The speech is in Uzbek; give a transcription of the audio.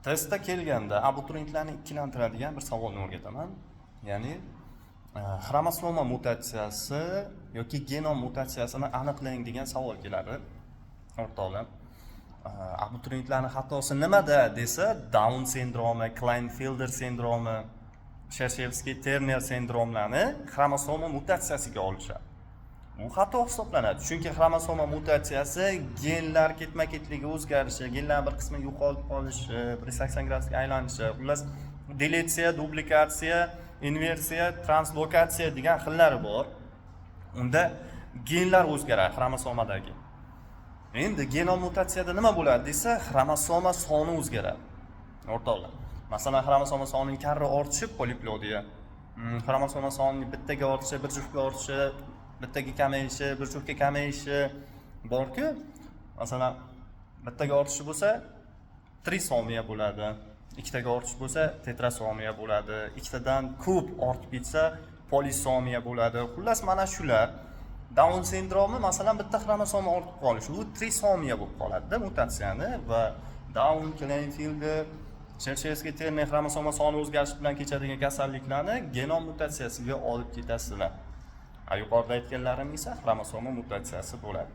Testda kelganda abituriyentlarni ikkilantiradigan bir savolni o'rgataman. Ya'ni xromosoma mutatsiyasi yoki genom mutatsiyasini aniqlang degan savol keladi. O'rtoqlar, abituriyentlarning xatosi nimada desa, Down sindromi, Klinefelter sindromi, Shershevskiy-Terner sindromlarini xromosoma mutatsiyasiga olishadi. Bu xato hisoblanadi. Chunki xromosoma mutatsiyasi genlar ketma-ketligi o'zgarishi, genlarning bir qismi yo'qolib qolishi, 180 gradusga aylanishi, xullas deletsiya, duplikatsiya, inversiya, translokatsiya degan xillari bor. Unda genlar o'zgaradi xromosomadagi. Endi genom mutatsiyada nima bo'ladi desa, xromosoma soni o'zgaradi. O'rtoqlar, masalan, xromosoma sonining karra ortishi poliploidiya. Xromosoma sonining bittaga ortishi, bir juftga ortishi, bittaga kamayishi, bir juftga kamayishi bor-ku. Masalan, bittaga ortishi bo'lsa, trisomiya bo'ladi. Ikkitaga ortish bo'lsa, tetrasomiya bo'ladi. Ikkitadan ko'p ortib ketsa, polisomiya bo'ladi. Xullas, mana shular. Down sindromi masalan bitta xromosoma ortib qolishi, u trisomiya bo'lib qoladi-da mutatsiyani va Down, Klinefelter, Shershevskiy-Terner xromosoma soni o'zgarishi bilan kechadigan kasalliklarni genom mutatsiyasiga olib ketasizlar. Yuqorida aytganlarim esa xromosoma mutatsiyasi bo'ladi.